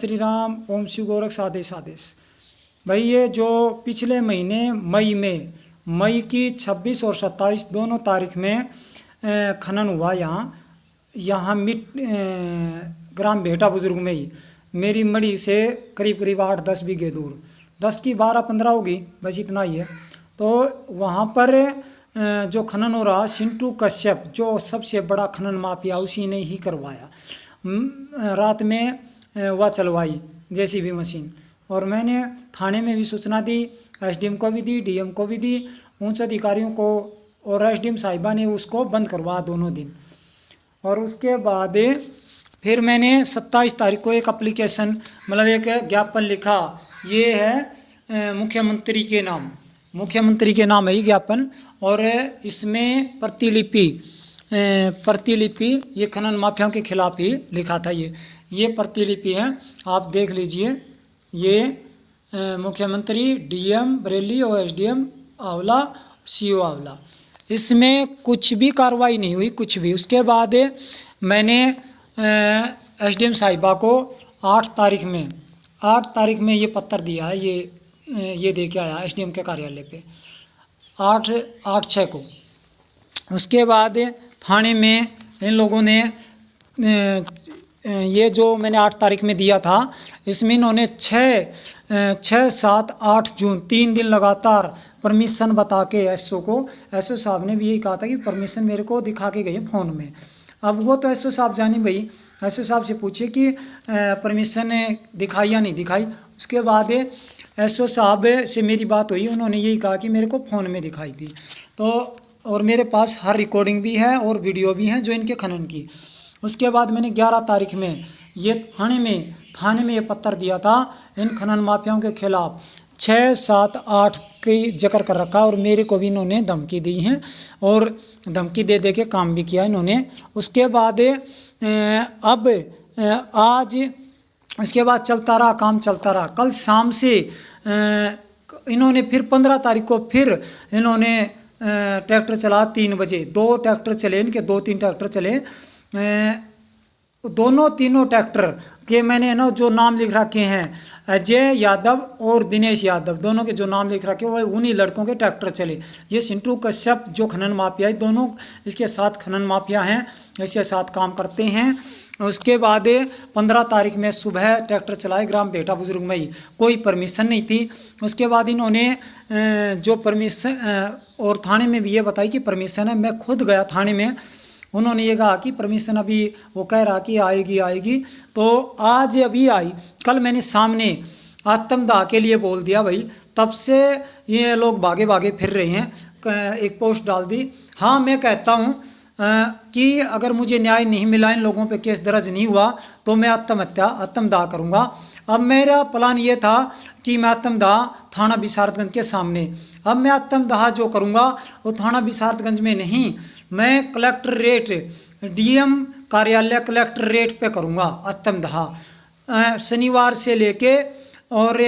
श्री राम, ओम शिव गोरख, साधे सादेश। भाई ये जो पिछले महीने मई की 26 और 27 दोनों तारीख में खनन हुआ यहाँ ग्राम भेटा बुजुर्ग में ही, मेरी मड़ी से करीब करीब 8-10 बीघे दूर, 10 की 12-15 होगी, बस इतना ही है। तो वहाँ पर जो खनन हो रहा, सिंटू कश्यप जो सबसे बड़ा खनन माफिया, उसी ने ही करवाया। रात में वह चलवाई जेसीबी मशीन, और मैंने थाने में भी सूचना दी, एसडीएम को भी दी, डीएम को भी दी, उच्च अधिकारियों को, और एसडीएम साहिबा ने उसको बंद करवा दोनों दिन। और उसके बाद फिर मैंने 27 तारीख को एक एप्लीकेशन, मतलब एक ज्ञापन लिखा। ये है मुख्यमंत्री के नाम है ये ज्ञापन, और इसमें प्रतिलिपि ये खनन माफियाओं के खिलाफ ही लिखा था। ये प्रतिलिपि है, आप देख लीजिए। ये मुख्यमंत्री, डीएम बरेली और एसडीएम आंवला, सीओ आंवला, इसमें कुछ भी कार्रवाई नहीं हुई, कुछ भी। उसके बाद मैंने एसडीएम साहिबा को 8 तारीख में ये पत्र दिया है, ये दे के आया एसडीएम के कार्यालय पे 8/6 को। उसके बाद थाने में इन लोगों ने ये जो मैंने 8 तारीख में दिया था, इसमें इन्होंने 6, 7, 8 जून 3 दिन लगातार परमिशन बता के एसओ साहब ने भी यही कहा था कि परमिशन मेरे को दिखा के गए फ़ोन में। अब वो तो एसओ साहब जाने भाई, एसओ साहब से पूछे कि परमिशन दिखाई या नहीं दिखाई। उसके बाद एसओ साहब से मेरी बात हुई, उन्होंने यही कहा कि मेरे को फ़ोन में दिखाई दी। तो और मेरे पास हर रिकॉर्डिंग भी है और वीडियो भी है जो इनके खनन की। उसके बाद मैंने 11 तारीख में ये थाने में ये पत्र दिया था इन खनन माफियाओं के खिलाफ। 6, 7, 8 की जिक्र कर रखा, और मेरे को भी इन्होंने धमकी दी है, और धमकी दे के काम भी किया इन्होंने। उसके बाद अब आज उसके बाद काम चलता रहा। कल शाम से इन्होंने फिर 15 तारीख को फिर इन्होंने ट्रैक्टर चला 3 बजे, 2 ट्रैक्टर चले इनके, 2-3 ट्रैक्टर चले। तीनों ट्रैक्टर के मैंने ना जो नाम लिख रखे हैं, अजय यादव और दिनेश यादव, दोनों के जो नाम लिख रखे वो उन्हीं लड़कों के ट्रैक्टर चले। ये सिंटू कश्यप जो खनन माफिया है, दोनों इसके साथ खनन माफिया हैं, इसके साथ काम करते हैं। उसके बाद 15 तारीख में सुबह ट्रैक्टर चलाए ग्राम भेटा बुजुर्ग में ही, कोई परमिशन नहीं थी। उसके बाद इन्होंने जो परमिशन, और थाने में भी ये बताई कि परमिशन है। मैं खुद गया थाने में, उन्होंने ये कहा कि परमिशन अभी वो कह रहा कि आएगी, तो आज अभी आई। कल मैंने सामने आत्मदाह के लिए बोल दिया भाई, तब से ये लोग भागे फिर रहे हैं। एक पोस्ट डाल दी, हाँ मैं कहता हूँ कि अगर मुझे न्याय नहीं मिला, इन लोगों पे केस दर्ज नहीं हुआ, तो मैं आत्मदाह करूँगा। अब मेरा प्लान ये था कि मैं आत्मदाह थाना बिसारतगंज के सामने, अब मैं आत्मदाह जो करूँगा वो थाना बिसारतगंज में नहीं, मैं कलेक्ट्रेट, डीएम कार्यालय कलेक्ट्रेट पे करूँगा आत्मदाह। शनिवार से लेके और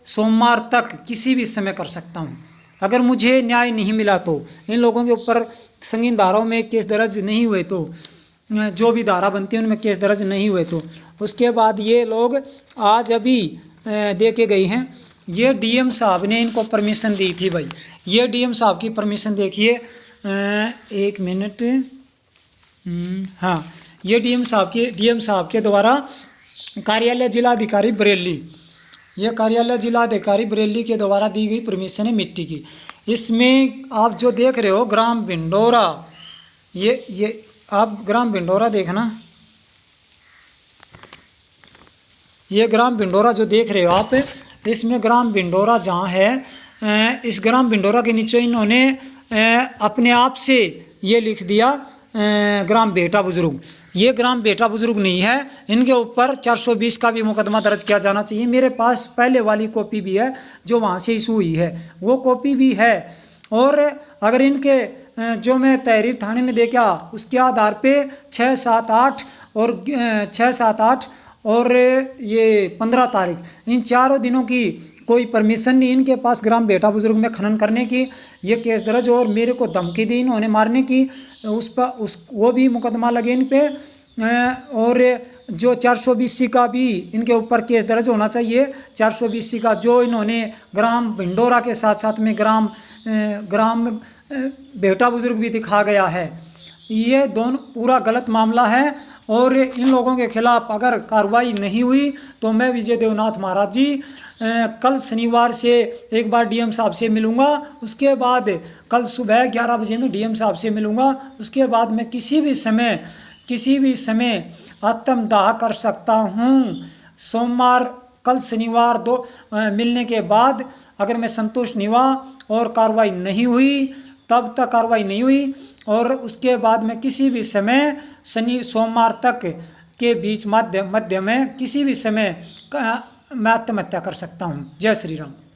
सोमवार तक किसी भी समय कर सकता हूँ। अगर मुझे न्याय नहीं मिला तो, इन लोगों के ऊपर संगीन धाराओं में केस दर्ज नहीं हुए तो, जो भी धारा बनती है उनमें केस दर्ज नहीं हुए तो, उसके बाद ये लोग आज अभी दे के गई हैं। ये डीएम साहब ने इनको परमिशन दी थी भाई, ये डीएम साहब की परमिशन देखिए, 1 मिनट, हाँ, ये डीएम साहब के द्वारा कार्यालय जिलाधिकारी बरेली, ये कार्यालय जिलाधिकारी बरेली के द्वारा दी गई परमिशन है मिट्टी की। इसमें आप जो देख रहे हो ग्राम भिंडोरा, ये आप ग्राम भिंडोरा देखना, ये ग्राम भिंडोरा जो देख रहे हो आप, इसमें ग्राम भिंडोरा जहाँ है, इस ग्राम भिंडोरा के नीचे इन्होंने अपने आप से ये लिख दिया ग्राम भेटा बुजुर्ग। ये ग्राम भेटा बुजुर्ग नहीं है, इनके ऊपर 420 का भी मुकदमा दर्ज किया जाना चाहिए। मेरे पास पहले वाली कॉपी भी है जो वहाँ से इशू हुई है, वो कॉपी भी है। और अगर इनके जो मैं तहरीर थाने में दे क्या, उसके आधार पे 6, 7, 8 और ये 15 तारीख, इन 4 दिनों की कोई परमिशन नहीं इनके पास ग्राम भेटा बुजुर्ग में खनन करने की। ये केस दर्ज, और मेरे को धमकी दी इन्होंने मारने की, वो भी मुकदमा लगे इन पे। और जो 420C का भी इनके ऊपर केस दर्ज होना चाहिए। 420C का जो इन्होंने ग्राम भिंडोरा के साथ साथ में ग्राम बेटा बुजुर्ग भी दिखा गया है। ये दोनों पूरा गलत मामला है और इन लोगों के खिलाफ अगर कार्रवाई नहीं हुई तो मैं विजय देवनाथ महाराज जी कल शनिवार से एक बार डीएम साहब से मिलूंगा, उसके बाद कल सुबह 11 बजे में डीएम साहब से मिलूंगा, उसके बाद मैं किसी भी समय आत्मदाह कर सकता हूं। सोमवार कल शनिवार मिलने के बाद अगर मैं संतुष्ट नहीं हुआ और कार्रवाई नहीं हुई, तब तक कार्रवाई नहीं हुई और उसके बाद मैं किसी भी समय सोमवार तक के बीच मध्य में किसी भी समय मैं आत्महत्या कर सकता हूँ। जय श्री राम।